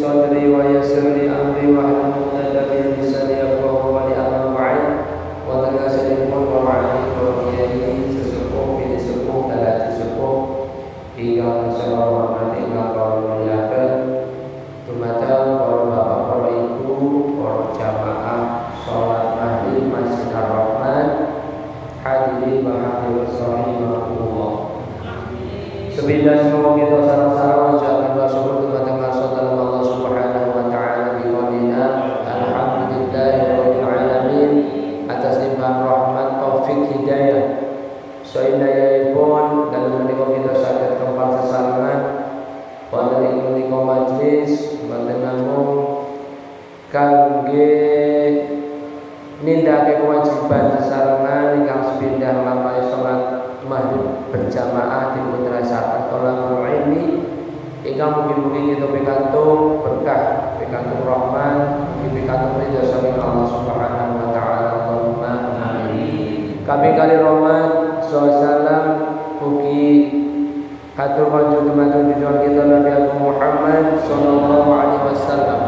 صدري ويسر لي أمري واحلل عقدة من لساني يفقهوا قولي أما بعد. Wonten kasilipun para kiai sesepuh pilih sepuh dalaji sepuh ingkang saya hormati ingkang kula muliaken dumateng para bapak para ibu para jamaah salat maghrib Masjid Ar-Rahman hadirin wa hadirat rahimakumullah. Semoga kita sareng-sareng mengucapkan syukur dumateng Allah Subhanahu wa taala bi qaulina alhamdulillahirabbil alamin atas limpahan rahmat taufik hidayah saindayaipun dan menika kita saged kempal sesarengan wonten ing menika majelis wonten namung kangge nindakake kewajiban sesarengan ingkang sepindah nglampahi salat maghrib berjamaah dipun rasakaken thalabul ilmi ingkang mugi-mugi kita pikantuk berkah pikantuk rahmat mugi pikantuk ridha saking Allah Subhanahu wa taala. Kami kali rahmat salam mugi katur kanjeng dumateng junjungan kita Nabi Muhammad sallallahu alaihi wasallam.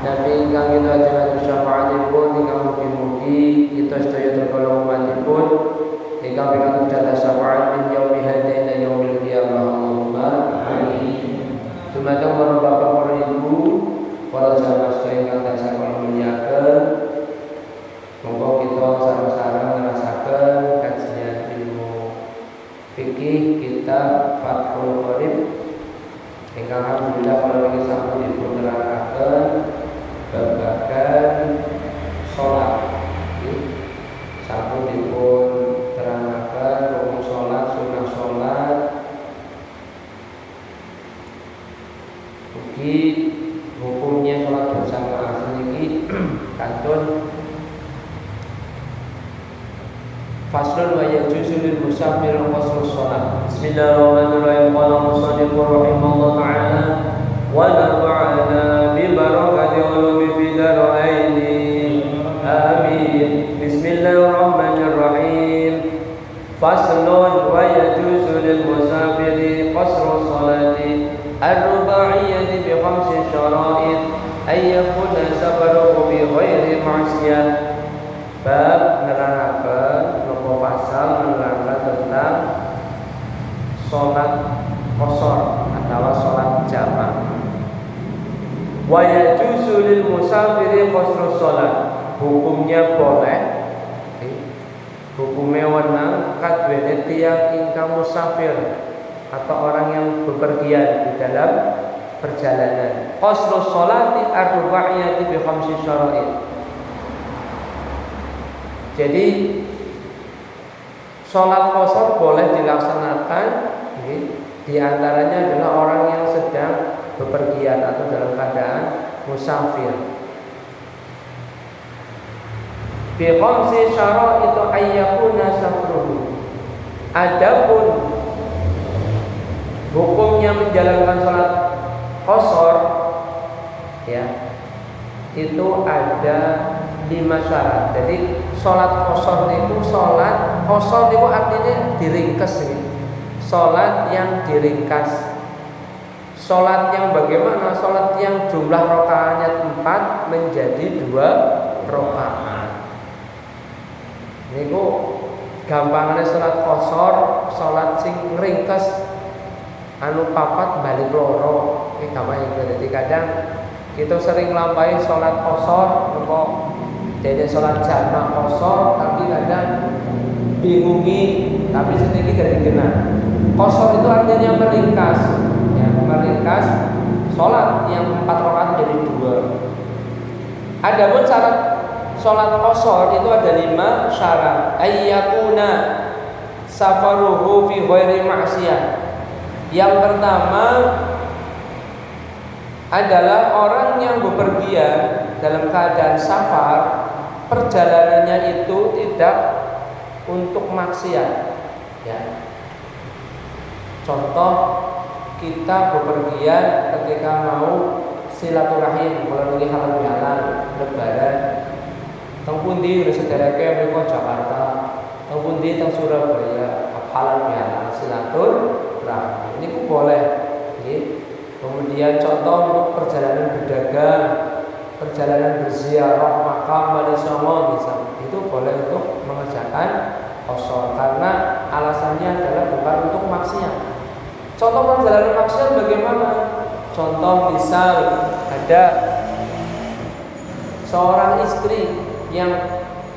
Nabi ingkang kita ajengaken syafaatipun ingkang mugi-mugi kita sedaya tergolong umatipun ingkang pikantuk jatah syafaat min yaumi hadza ila yaumil qiyamah. Allahumma amin. Dumateng para bapak para ibu para jamaah sedaya ingkang tansah kula muliaken, monggo kita sareng-sareng ngrasakaken kajian ilmu fikih kitab Fathul Qorib ingkang alhamdulillah kula niki sampun dipun nerangkaken babagan salat. Sampun dipun terangaken rukun salat, sunah salat, ugi hukumnya salat berjamaah niki kantun faslun wa yajuzu lil musafir qasrus shalah. Bismillahirrahmanirrahim. Qala musannif rahimallahu ta'ala wa nafa'ana bi barakati ulumi fi daraini. Amin. Bismillahirrahmanirrahim. Faslun wa yajuzu lil musafir qasrus salati ar-ruba'iyyati bi khamsi syara'id ay yakuna safaruhu bi ghairi ma'siyah. Bab nerangkan nopo pasal menerangkan tentang sholat qasar atau sholat jamaah. Wa yajuzu lil musafiri qasrus sholat. Hukumnya boleh, hukumnya wenang kadwene tiyang ingkang musafir atau orang yang bepergian di dalam perjalanan. Qasrus sholati ar-rubaiyati bi khamsi syara'id. Jadi sholat qasar boleh dilaksanakan di antaranya adalah orang yang sedang bepergian atau dalam keadaan musafir. Bi khamsi syara' itu ayyakuna safruhu. Adapun hukumnya menjalankan sholat qasar ya, itu ada 5 syarat. Jadi sholat qasar itu artinya diringkas ini. Sholat yang diringkas. Sholat yang bagaimana? Sholat yang jumlah rakaatnya 4 menjadi 2 rakaat. Niku gampangane sholat qasar, sholat sing ringkas anu papat balik loro. Iki gampang. Jadi kadang kita sering lampahi sholat qasar nopo jadi sholat jamaah qasar tapi kadang bingungi tapi sedikit dari genah. Qasar itu artinya meringkas ya, meringkas sholat yang 4 rakaat jadi 2. Adapun syarat sholat qasar itu ada 5 syarat. Ayyakuna safaruhu fi ghairi ma'siyah. Yang pertama adalah orang yang bepergian dalam keadaan safar, perjalanannya itu tidak untuk maksiat ya. Contoh kita bepergian ketika mau silaturahim mulai halal lebaran teng pundi sedereke mriko Jakarta, teng pundi teng Surabaya halal silaturahim niku boleh nggih. Kemudian contoh untuk perjalanan berdagang, perjalanan berziarah makam Wali Songo misalnya, itu boleh untuk mengerjakan qasar karena alasannya adalah bukan untuk maksiat. Contoh perjalanan maksiat bagaimana? Contoh misal ada seorang istri yang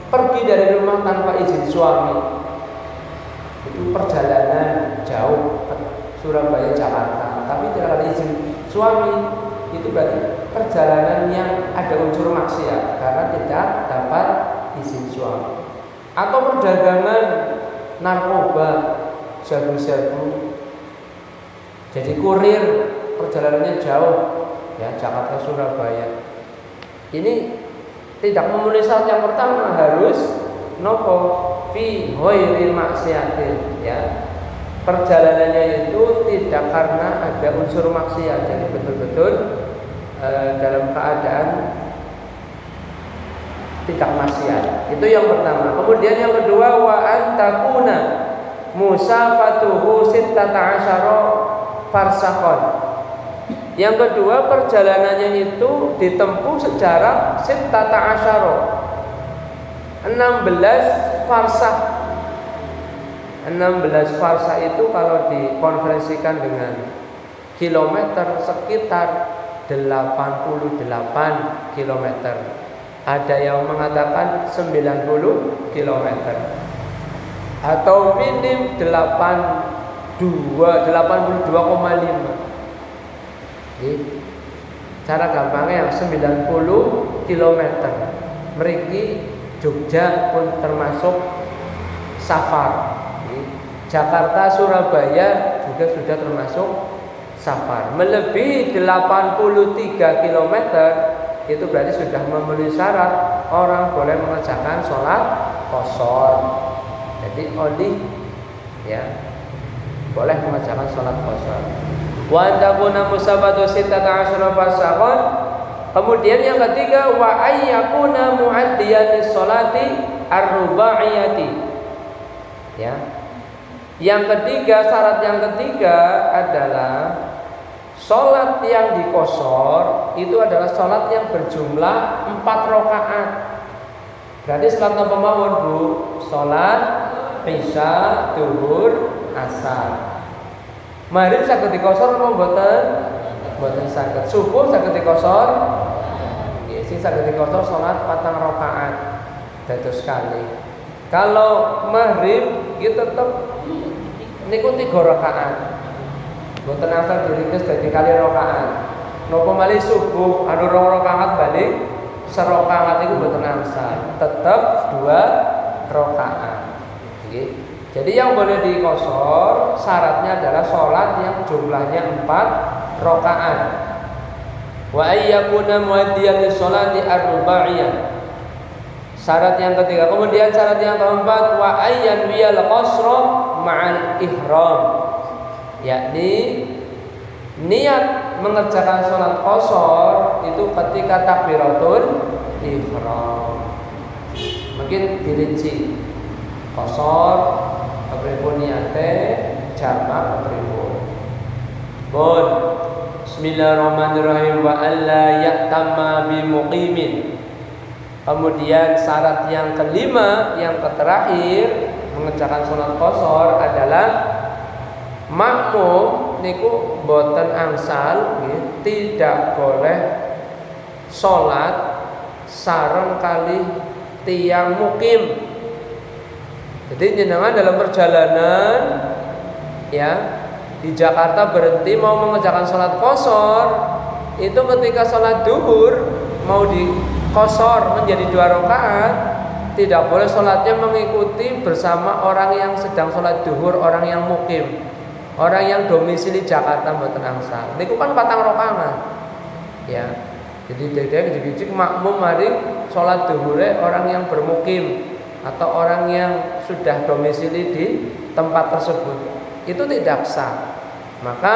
pergi dari rumah tanpa izin suami, itu perjalanan jauh ke Surabaya Jakarta, tapi tidak ada izin suami, itu berarti perjalanan yang ada unsur maksiat karena tidak dapat izin suami. Atau perdagangan narkoba, sabu-sabu, jadi kurir, perjalanannya jauh, ya Jakarta Surabaya. Ini tidak memenuhi syarat yang pertama, harus nopo fi ghairi maksiatin, ya. Perjalanannya itu tidak karena ada unsur maksiat, jadi betul-betul dalam keadaan tidak maksiat. Itu yang pertama. Kemudian yang kedua, wa antakuna musafatuhu sittata asyara farsakhon. Yang kedua, perjalanannya itu ditempuh secara sittata asyara, 16 farsakh. 16 farsakh itu kalau dikonversikan dengan kilometer sekitar 88 kilometer. Ada yang mengatakan 90 kilometer atau minim 82,5. Cara gampangnya 90 kilometer. Mriki Jogja pun termasuk safar. Jakarta Surabaya juga sudah termasuk safar. Melebihi 83 km itu berarti sudah memenuhi syarat orang boleh mengerjakan sholat qasar. Jadi only, ya, boleh mengerjakan sholat qasar. Wa antakuna musabatu sittata asyara fasakhon. Kemudian yang ketiga, wa ayyakuna muaddiyanis sholati ar-rubaiyati, ya. Yang ketiga, syarat yang ketiga adalah sholat yang dikosor itu adalah sholat yang berjumlah 4 rakaat. Berarti sholat apa mawon, Bu? Sholat isya, zuhur, asar. Maghrib saged dikosor apa mboten? Mboten saged. Subuh saged dikosor? Nggih, sing saged dikosor sholat 4 rakaat dados sekali. Kalau maghrib itu tetap niku 3 rakaat. Mboten asal diringkes dadi kali rakaat. Napa malih subuh anu 2 rakaat balik serakaat niku mboten asal, tetap 2 rakaat. Nggih. Jadi yang boleh dikosor syaratnya adalah sholat yang jumlahnya 4 rakaat. Wa ayyakuna muaddiyan lis-sholati ar-rubaiyah. Syarat yang ketiga. Kemudian syarat yang keempat, wa ayyan wiyal qasra ma'al ihram, yakni niat mengerjakan sholat qasar itu ketika takbiratul ihram. Mungkin dirinci qasar kepripun niate, jamak kepripun. Bon. Bismillahirrahmanirrahim. Wa alla ya'tamma bi muqimin. Kemudian syarat yang kelima, yang terakhir mengerjakan sholat qasar adalah makmum niku boten angsal, tidak boleh sholat sareng kali tiang mukim. Jadi jenengan dalam perjalanan, ya, di Jakarta berhenti mau mengerjakan sholat qasar, itu ketika sholat duhur mau di qasar menjadi 2 rakaat, tidak boleh sholatnya mengikuti bersama orang yang sedang sholat duhur, orang yang mukim, orang yang domisili Jakarta mboten angsal. Niku kan 4 rakaat, ya. Jadi dede makmum mari sholat duhure orang yang bermukim atau orang yang sudah domisili di tempat tersebut, itu tidak sah. Maka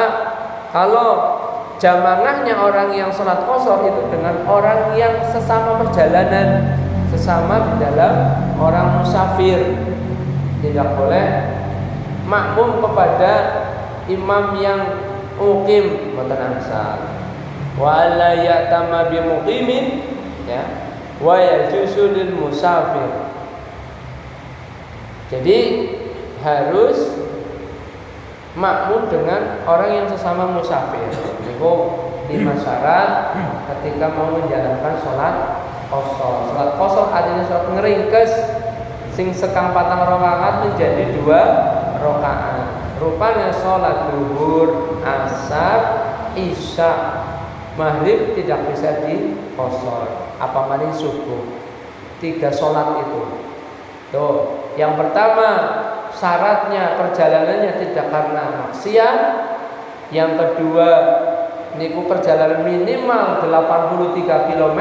kalau jamaahnya orang yang sholat qasar itu dengan orang yang sesama perjalanan, sesama dalam orang musafir, tidak boleh makmum kepada imam yang mukim mboten angsal. Wa alla ya'tama bi muqimin ya wa yajuzu lil musafir. Jadi harus makmum dengan orang yang sesama musafir. Itu 5 syarat ketika mau menjalankan sholat qashar. Sholat qashar artinya sholat ngeringkes sing sekang 4 rakaat menjadi 2 rakaat. Rupanya sholat zuhur, asar, isya, maghrib tidak bisa di qashar. Apa maning subuh. 3 sholat itu. Tuh, yang pertama syaratnya perjalanannya tidak karena maksiat. Yang kedua niku perjalanan minimal 83 km.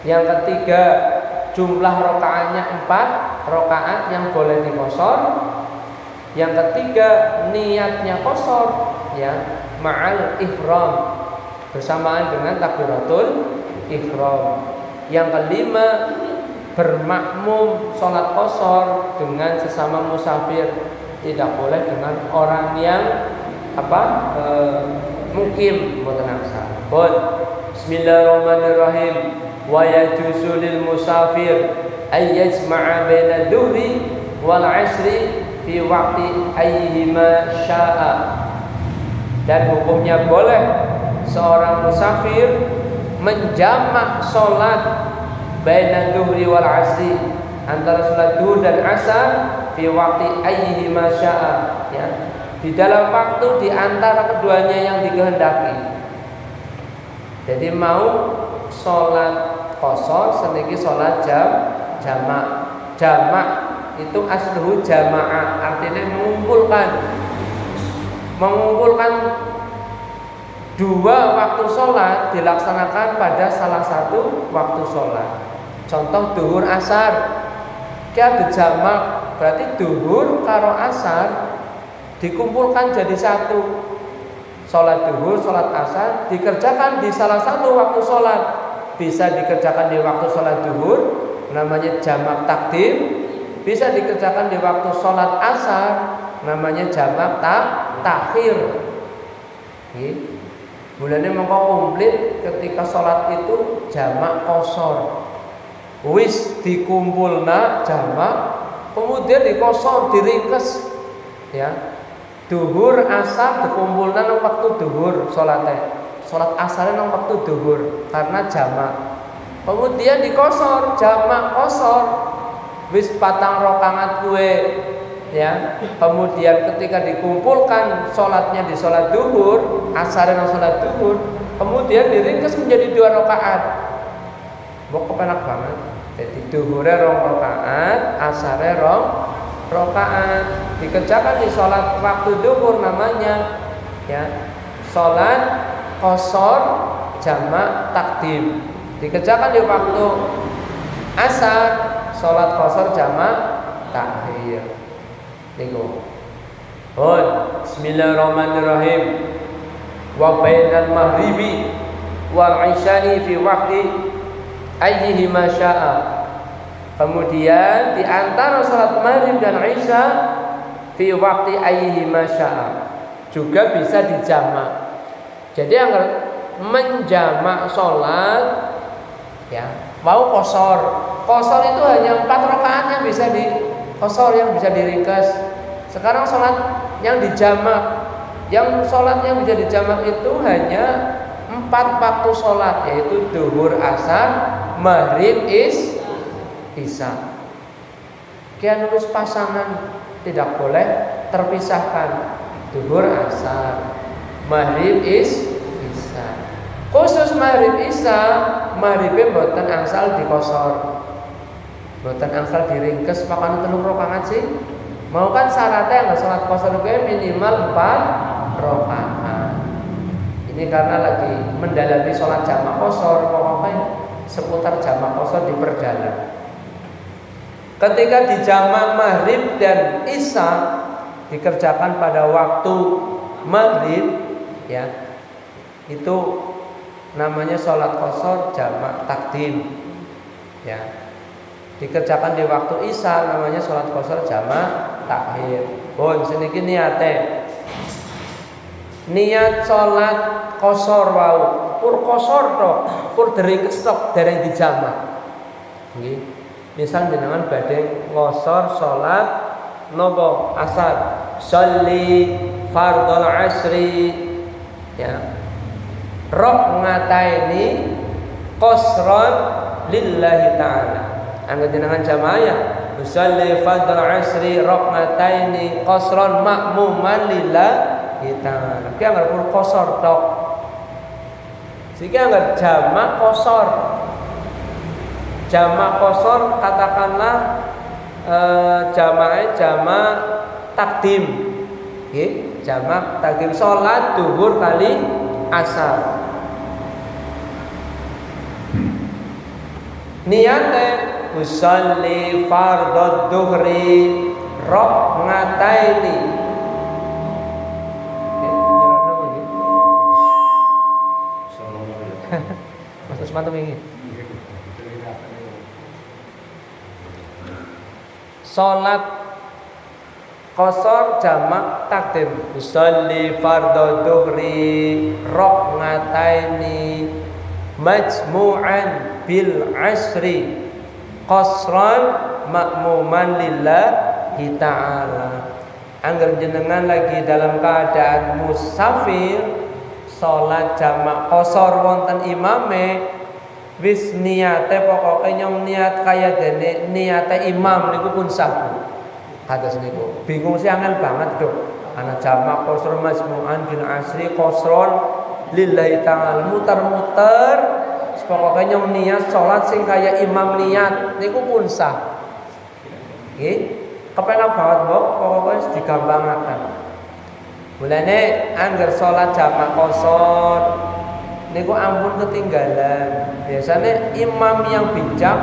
Yang ketiga jumlah rakaatnya 4 rakaat yang boleh diqashar. Yang ketiga niatnya qashar ya ma'al ihram bersamaan dengan takbiratul ihram. Yang kelima bermakmum sholat qashar dengan sesama musafir, tidak boleh dengan orang yang mukim mboten angsal. Bismillahirrahmanirrahim. Wa yajuzu lil musafir ay yajma'a baina dhuhri wal 'ashri fi waqti ayyihima syaa. Dan hukumnya boleh seorang musafir menjamak sholat baina dhuhri wal 'ashri, antara salat zuhur dan asar, fi waqti ayyihima syaa ya, di dalam waktu di antara keduanya yang dikehendaki. Jadi mau sholat qashar seniki sholat jamak. Jamak itu asluhu jamaah, artinya mengumpulkan 2 waktu sholat dilaksanakan pada salah satu waktu sholat. Contoh duhur asar, kia jamak, berarti duhur karo asar dikumpulkan jadi satu. Sholat duhur, sholat asar dikerjakan di salah satu waktu sholat. Bisa dikerjakan di waktu sholat duhur, namanya jamak takdim. Bisa dikerjakan di waktu sholat asar, namanya jamak takhir. Mulanya mengko komplit ketika sholat itu jamak qashar. Wis dikumpulna jamak, kemudian diqashar, diringkes ya. Duhur asar dikumpulna nang waktu duhur sholatnya. Sholat asar nang waktu duhur karena jamak. Kemudian diqashar jamak qashar. Wis 4 rakaat kuwe ya. Kemudian ketika dikumpulkan sholatnya di sholat duhur, asar dan sholat duhur, kemudian diringkas menjadi 2 rakaat. Mbok kepenak banget. Jadi duhure 2 rakaat, asare 2 rakaat. Dikerjakan di sholat waktu duhur namanya ya sholat qashar jamak takdim. Dikerjakan di waktu asar, sholat qashar jamak takhir. Niku. Bismillahirrahmanirrahim. Wa bainal maghribi wal isya'i fi waqti ayyihima syaa. Kemudian di antara salat maghrib dan isya fi waqti ayyihima syaa juga bisa dijamak. Jadi yang menjamak salat ya, mau qashar. Qashar itu hanya 4 rakaat yang bisa qashar, yang bisa diringkas. Sekarang sholat yang dijamak, sholat yang bisa dijamak itu hanya 4 waktu sholat, yaitu duhur, asar, maghrib, isya. Kian nulis pasangan tidak boleh terpisahkan. Duhur, asar, maghrib, isya. Khusus maghrib, isya, maghribnya mboten angsal diqashar. Mboten angsal diringkes pakan 3 rakaat sih. Mau kan syaratnya yang sholat qashar minimal 4 rakaat. Ini karena lagi mendalami sholat jamak qashar, pokoknya seputar jamak qashar diperdalam. Ketika di jamak maghrib dan isya dikerjakan pada waktu maghrib ya, itu namanya sholat qashar jamak takdim ya. Dikerjakan di waktu isya namanya sholat qashar jamak takhir. Bon seniki niate niat salat qasar wau, pur qasar tok, pur dereng kestok dereng dijamak. Nggih. Misal jenengan badhe ngosor salat napa asar, sholli fardhul asri ya. Raqataini qasran lillahi ta'ala. Angger jenengan jamaah ya, sholli fardhul asri raqataini qasran ma'muman lillahi ta'ala. Ki angger pur qasar tok. Siki angger jamak qasar. Jamak qasar katakanlah jamak takdim. Nggih, jamak takdim salat zuhur kali asar. Niate usolli fardhu dhuhri raqataini. Mas mantap iki. Salat qasar jamak takdim usolli fardhu dhuhri raqataini majmu'an bil asri qasran ma'muman lillahi ta'ala. Angger jenengan lagi dalam keadaan musafir salat jamak qasar wonten imame wis niate pokoke nyong niat kaya dene niate imam niku pun sah. Kados niku. Bingung sih angel banget dok. Ana jamak qasar majmu'an bil asri qasran lillahi ta'ala muter-muter pokoke nyong niat salat sing kaya imam niat niku pun sah. Nggih, kepenak banget mbok pokoke digampangaken. Mulane angger salat jamak qasar niku ampun ketinggalan. Biasanya imam yang bijak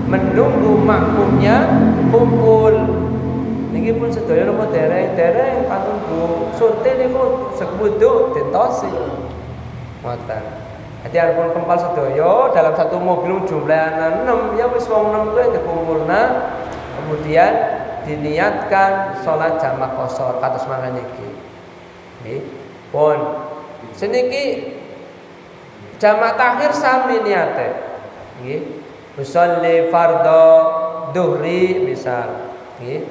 menunggu makmumnya kumpul. Niki pun sedaya napa dereng-dereng patun Bu Surti niku sekudu dentosi. Ngoten. Jadi arepun kempal sedaya dalam satu mobil jumlahnya 6 ya wis wong 6 kuwi dikumpulna kemudian diniatkan salat jamak qasar kados mangken iki. Nggih. Pun seniki jamak takhir sami niate. Nggih. Usolli fardhu dhuhri misal. Nggih.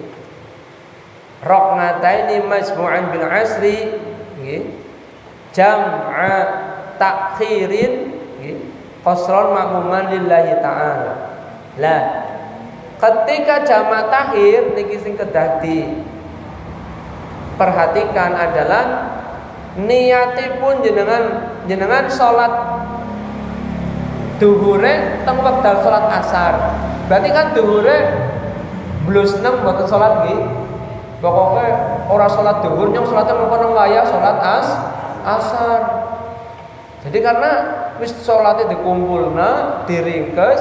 Raqataini majmu'an bil asri. Nggih. Jam'a takhirin qasran ma'muman lillahi ta'ala. Lah ketika jamak takhir niki sing kedah perhatikan adalah niatipun jenengan salat duhure teng wekdal salat asar. Berarti kan duhure blus 6 mboten salat nggih. Pokoke ora salat duhur nyong salate mengkono wayah salat asar. Jadi karena wis salate dikumpulna, diringkes,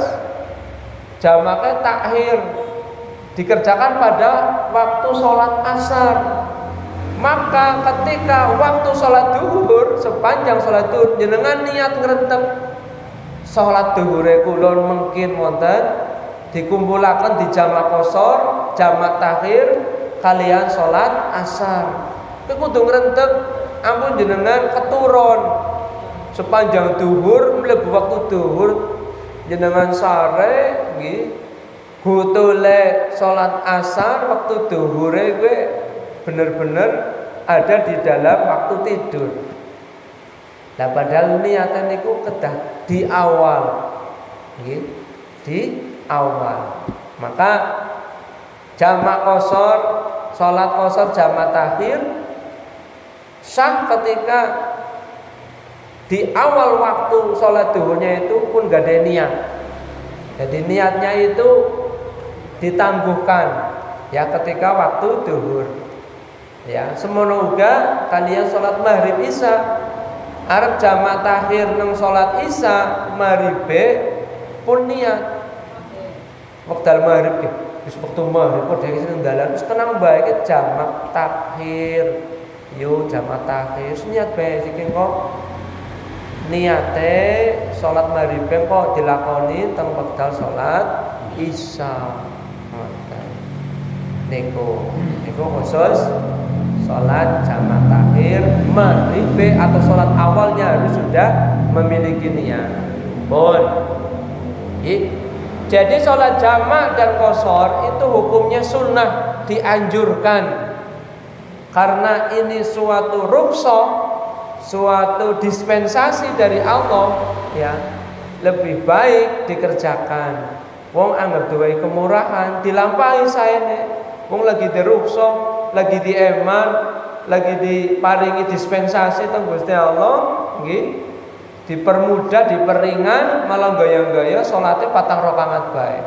jamaknya takhir dikerjakan pada waktu salat asar. Maka ketika waktu salat duhur, sepanjang salat duhur jenengan niat ngrentep salat duhure kula mungkin wonten dikumpulaken di jamak qasar, jamak takhir kalian salat asar. Kudu ngrentep ampun jenengan keturun sepanjang duhur mlebu waktu duhur jenengan sare nggih hutule salat asar waktu duhure kowe bener-bener ada di dalam waktu tidur. Nah padahal niatan niku kedah di awal nggih di awal. Maka jamak qasar salat qasar jamak takhir sah ketika di awal waktu sholat duhurnya itu pun gak ada niat. Jadi niatnya itu ditangguhkan ya ketika waktu duhur. Ya, semono uga kalian sholat maghrib isya arep jamak takhir nang sholat isya maghrib pun niat. Wekdal maghrib wis wektu maghrib kok dhewe sing dalan wis tenang bae iki jamak takhir. Yo jamak takhir niat bae sing kok niate salat maghrib kok dilakoni teng wekdal salat isya. Niku khusus Sholat jamak takhir maghrib atau sholat awalnya harus sudah memiliki niat. Jadi sholat jamak dan qashar itu hukumnya sunnah, dianjurkan. Karena ini suatu rukhsah, suatu dispensasi dari Allah, ya. Lebih baik dikerjakan. Wong anggap duwe kemurahan, dilampahi saene. Wong lagi dirukhsah, lagi dieman, lagi diparingi dispensasi teng Gusti Allah, nggih. Dipermudah, diperingan, malah gaya-gaya salate 4 rakaat bae.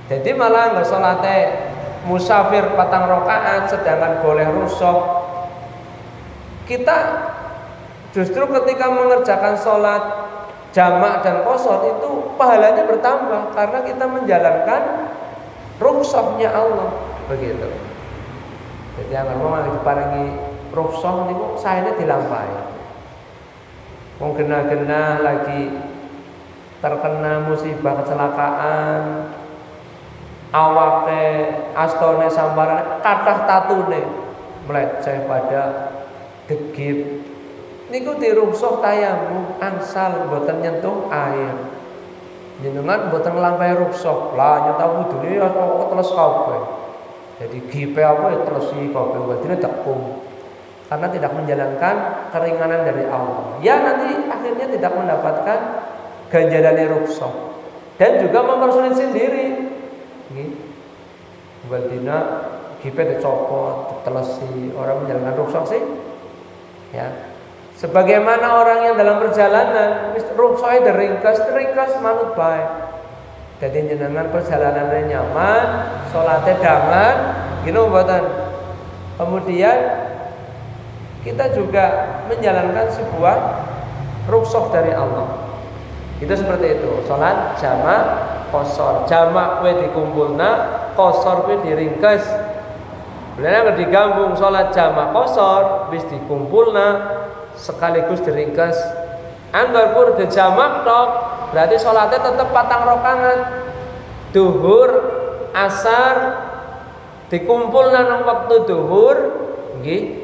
Jadi malah nggak salate musafir 4 rakaat sedangkan boleh rukhsah. Kita justru ketika mengerjakan sholat jamak dan qashar itu pahalanya bertambah karena kita menjalankan rukhsahnya Allah, begitu. Jadi agar mau diparingi rukhsah niku saene dilampahi. Wong genah-genah lagi terkena musibah kecelakaan, awake astone sambaran kathah tatune mleceh pada degib. Niku dirukhsah tayamum angsal mboten nyentuh air. Jenengan mboten nglampahi rukhsah. Lah nyata wudune ya kok teles kabeh. Jadi gipe apa ya telesi kabeh wadine tekung. Karena tidak menjalankan keringanan dari Allah. Ya nanti akhirnya tidak mendapatkan ganjaran rukhsah dan juga mempersulit sendiri. Nggih. Wadina gipe dicopot, telesi, orang menjalankan rukhsah sih. Ya. Sebagaimana orang yang dalam perjalanan rukhsah ringkas manut bae. Jadi jenengan perjalanannya nyaman, salate dangan, gitu mboten. Kemudian kita juga menjalankan sebuah rukhsah dari Allah. Itu seperti itu. Salat jamak qashar. Jamak kuwi dikumpulna, qashar kuwi diringkes. Bener digabung salat jamak qashar wis dikumpulna sekaligus diringkes. Angger pun dijamak tok, berarti salatnya tetap 4 rakaat. Duhur, asar dikumpulna nang waktu duhur, nggih.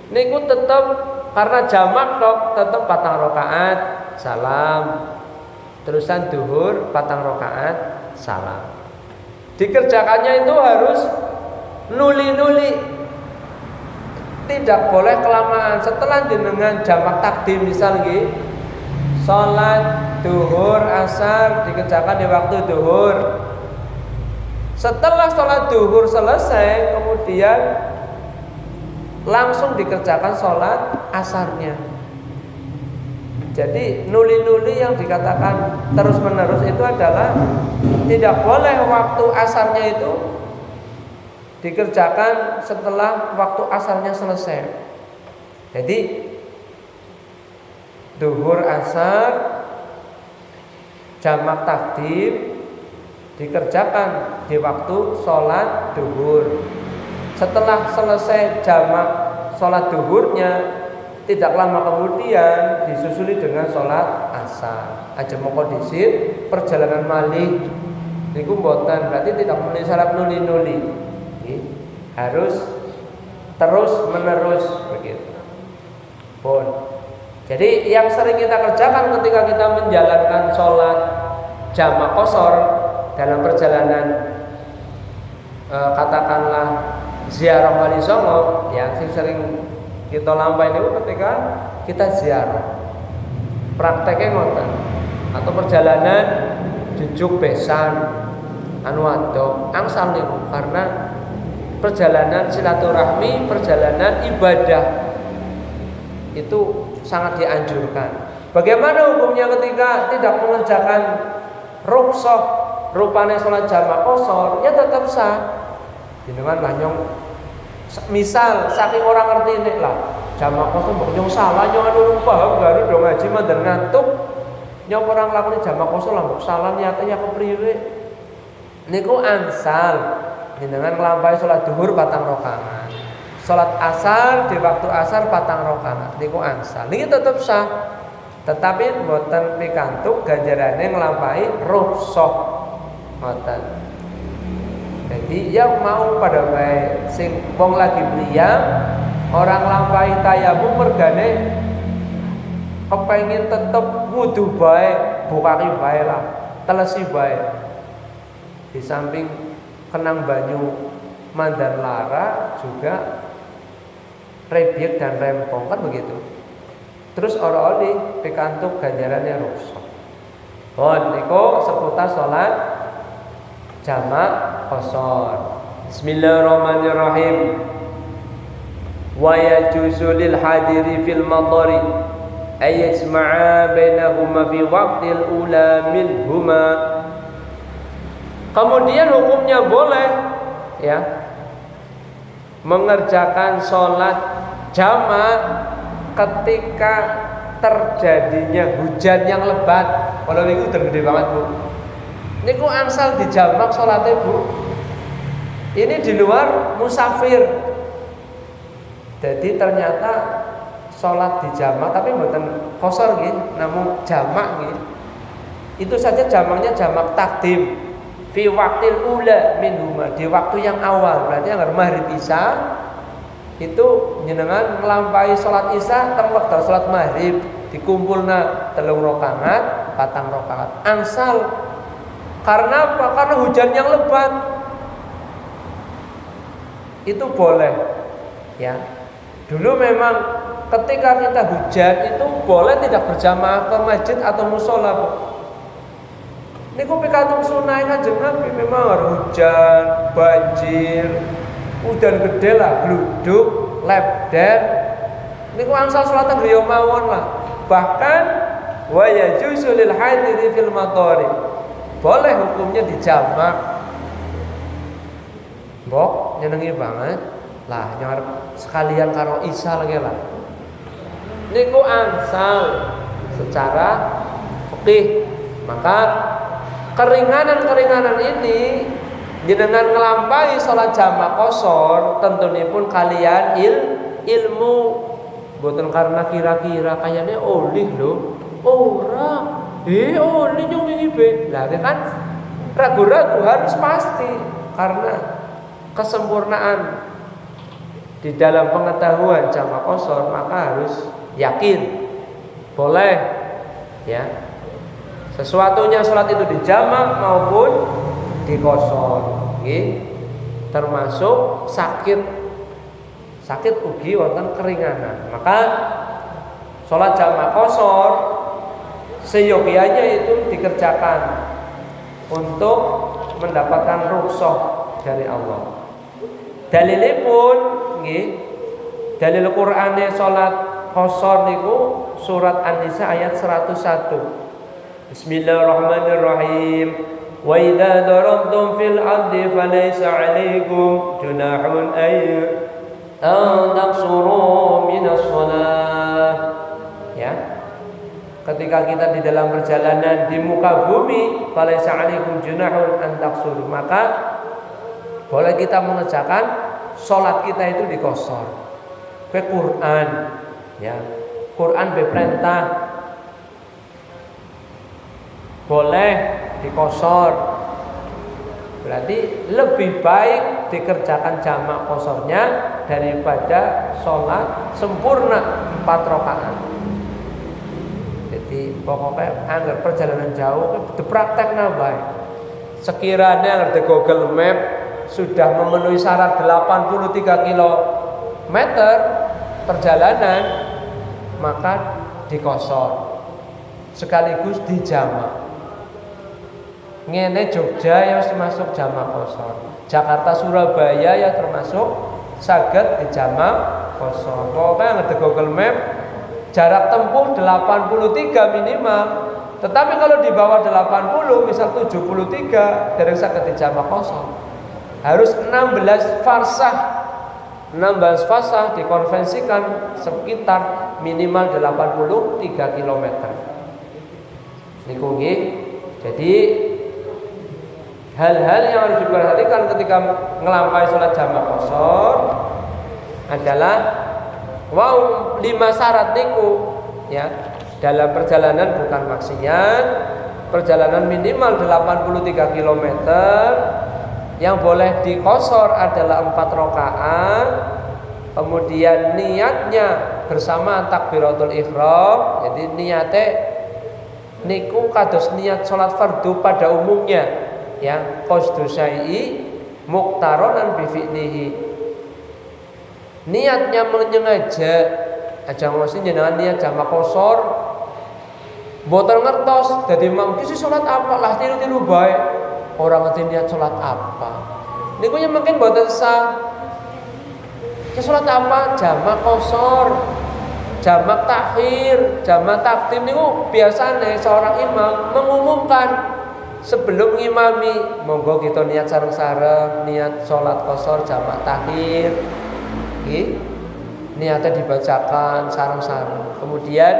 Niku tetap karena jamak tok tetap 4 rakaat salam. Terusan duhur 4 rakaat salam. Dikerjakannya itu harus nuli-nuli. Tidak boleh kelamaan. Setelah dengan jamak takdim misal nggih, salat duhur asar dikerjakan di waktu duhur. Setelah salat duhur selesai, kemudian langsung dikerjakan salat asarnya. Jadi nuli-nuli yang dikatakan terus-menerus itu adalah tidak boleh waktu asarnya itu dikerjakan setelah waktu asarnya selesai. Jadi duhur asar jamak takdim dikerjakan di waktu sholat duhur. Setelah selesai jamak sholat duhurnya, tidak lama kemudian disusuli dengan sholat asar. Aja moko disit perjalanan malih niku mboten, berarti tidak memenuhi syarat nuli-nuli. Harus terus menerus begitu. Jadi yang sering kita kerjakan ketika kita menjalankan sholat jamak qashar dalam perjalanan katakanlah ziarah Wali Songo, ya sering kita lampahi itu ketika kita ziarah. Prakteknya ngoten. Atau perjalanan jujuk besan anu adok angsal niku karena perjalanan silaturahmi, perjalanan ibadah itu sangat dianjurkan. Bagaimana hukumnya ketika tidak mengerjakan rukhsah rupane salat jamak qashar? Ya tetap sah. Jenengan lanyong misal saking orang ngerti ini lah jamak qashar mbok nyong salah nyong anu paham baru dong ngaji mandan ngantuk nyong orang lakoni jamak qashar lah mbok salah niatnya kepriwe niku angsal. Jenengan nglampahi salat duhur 4 rakaat. Salat asar di waktu asar 4 rakaat. Niku angsal. Niki tetep sah. Tetapi mboten pikantuk ganjarane nglampahi rukhsah. Ngoten. Jadi yang mau pada bae sing wong lagi mriyang Orang lampahi tayamum mergane kepengin tetep wudu bae, bukaki bae lah, telesi bae. Di samping kenang banyu mandan lara juga rebyek dan rempong kan begitu. Terus ora-ora pikantuk ganjarannya rusak. Niku seputar salat jamak qashar. Bismillahirrahmanirrahim. Wa yajuzu lil hadiri fil madari ay yasma'a bainahuma fi waqtil ula minhuma. Kemudian hukumnya boleh ya mengerjakan sholat jamak ketika terjadinya hujan yang lebat. Kalau niku udah gede banget Bu. Niku angsal dijamak sholatnya Bu. Ini di luar musafir. Jadi ternyata sholat di jamak tapi bukan qashar gitu, namun jamak gitu. Itu saja jamaknya jamak takdim. Fi waqtil ula minhuma, di waktu yang awal. Berarti yang maghrib isya itu jenengan nglampahi sholat isya teng wekdal sholat maghrib dikumpulna 3 rakaat, 4 rakaat. Angsal karena apa? Karena hujan yang lebat. Itu boleh ya. Dulu memang ketika kita hujan itu boleh tidak berjamaah ke masjid atau musola. Niku pikantuk sunah Kanjeng Nabi memang hujan, banjir, udan gede lah, gluduk, lebden. Niku angsal salat griya mawon lah. Bahkan wa yajuzu lil hadiri fil matari. Boleh hukumnya dijamak. Mbok nyenengi banget. Lah ngarep sekalian karo isya lagi lah. Niku angsal secara fikih. Maka keringanan-keringanan ini jenengan ngelampahi sholat jamak qashar tentunipun kalian ilmu boten karena kira-kira kayaknya oleh lho ora oleh nyung iki be lah kan ragu-ragu harus pasti karena kesempurnaan di dalam pengetahuan jamak qashar maka harus yakin boleh ya sesuatunya sholat itu dijamak maupun diqashar, termasuk sakit ugi wonten keringanan. Maka sholat jamak qashar seyogyanya itu dikerjakan untuk mendapatkan rukhsah dari Allah. Dalilipun dalil Qur'ane sholat qashar niku surat An-Nisa ayat 101. Bismillahirrahmanirrahim. Wa idza darabtum fil ardi falaysa 'alaikum junahun ay taqsuru minas shalah. Ya. Ketika kita di dalam perjalanan di muka bumi, falaysa 'alaikum junahun an taqsuru, maka boleh kita mengerjakan salat kita itu di qashar. Ke Quran ya. Quran beperintah boleh diqashar. Berarti lebih baik dikerjakan jamak qasharnya daripada sholat sempurna 4 rakaat. Jadi pokoknya anggar perjalanan jauh dipraktekna bae. Sekiranya di Google Map sudah memenuhi syarat 83 km perjalanan maka diqashar sekaligus dijamak. Ngene Jogja ya termasuk jamak qashar. Jakarta Surabaya ya termasuk saged dijamak qashar. Pokoknya ngede Google Map jarak tempuh 83 minimal. Tetapi kalau di bawah 80 misal 73 dereng saged dijamak qashar. Harus 16 farsah. 16 farsah dikonvensikan sekitar minimal 83 km. Niku nggih. Jadi hal-hal yang harus diperhatikan ketika ngelampaui sholat jamak qashar adalah 5 syarat niku ya. Dalam perjalanan bukan maksiat, perjalanan minimal 83 km, yang boleh diqashar adalah 4 rakaat, kemudian niatnya bersama takbiratul ihram. Jadi niatnya niku kados niat salat fardu pada umumnya, ya, qasdu syai'i muqtaronan bi fi'lihi. Niatnya menyengaja aja mesti jenengan niat jamak qashar mboten ngertos dadi imam ki salat apa lah tiru-tiru bae ora ngerti niat salat apa. Niku yang mungkin mboten sah. Salat apa? Jamak qashar, jamak takhir, jamak takdim niku biasane seorang imam mengumumkan sebelum ngimami, monggo kita niat sareng-sareng niat salat qashar jamak takhir. Nggih. Niatnya dibacakan sareng-sareng. Kemudian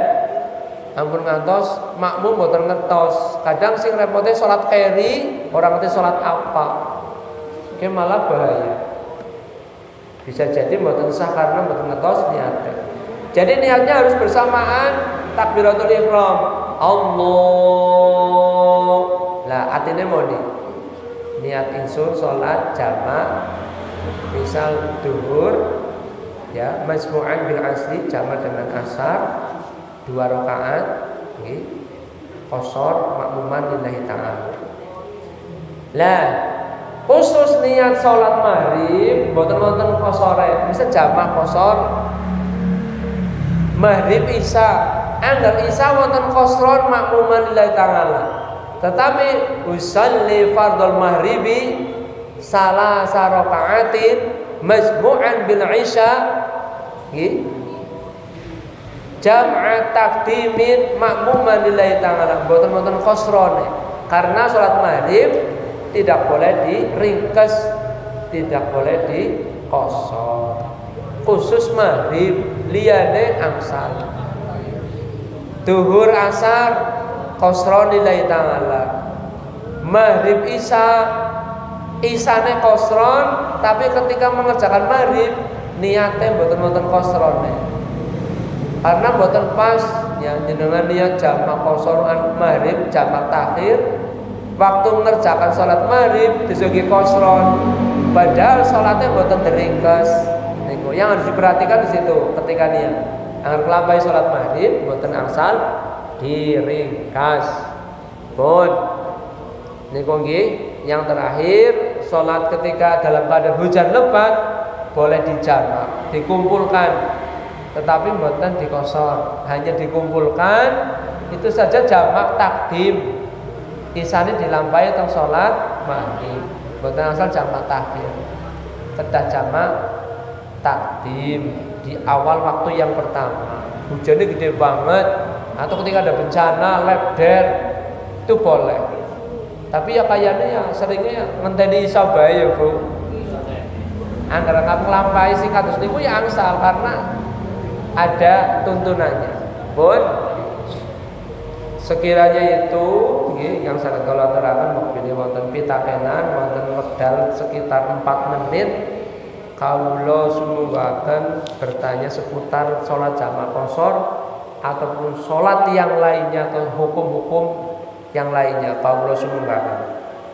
ampun ngantos makmum mboten ngertos. Kadang sing repote salat keri, orang ngerti salat apa. Ki malah bahaya. Bisa jadi mboten sah karena mboten ngertos niatnya. Jadi niatnya harus bersamaan takbiratul ihram. Allah. Lah atine moni. Niat ingsun salat jamak misal duhur, ya, masmu'an bil asri jamak dengan asar 2 rakaat nggih, qashar makmuman lillahi ta'ala. Lah khusus niat salat maghrib mboten wonten qashare, bisa jamak qashar maghrib isya, angger isya wonten qashron makmuman lillahi ta'ala. Tetapi usalli fardhul maghribi salasa rakaatin masmu'an bil isya nggih, jam'a takdimin makmuman lillahi ta'ala, mboten wonten qasrone. Karena salat maghrib tidak boleh diringkes, tidak boleh diqashar. Khusus maghrib, liyane angsal. Duhur asar qasron lillahi ta'ala. Maghrib isya isane qasron, tapi ketika mengerjakan maghrib niatnya mboten wonten qasrone. Karena mboten pas ya jenengan niat jamak qasran maghrib jamak takhir waktu mengerjakan salat maghrib disugi qasron padahal salatnya mboten diringkes. Niku yang harus diperhatikan di situ ketika niat. Angger kelambai salat maghrib mboten angsal diringkas. Pun niku nggih yang terakhir, salat ketika dalam keadaan hujan lebat boleh dijamak, dikumpulkan, tetapi mboten dikosor, hanya dikumpulkan. Itu saja jamak takdim. Isane dilampahi teng salat maghrib, mboten asal jamak takhir. Kedah jamak takdim di awal waktu yang pertama. Hujannya gede banget atau ketika ada bencana ledder itu boleh. Tapi ya kayaknya ya seringnya ya ngenteni isya bae ya, Bu. Angger kamu nglampahi sing kados niku ya angsal karena ada tuntunannya. Pun sekiranya itu nggih yang saged kula aturaken mungkin wonten pitakenan wonten wekdal sekitar 4 menit kawula sumunggaken bertanya seputar salat jamak qashar ataupun salat yang lainnya atau hukum-hukum yang lainnya kawula sumunggaken.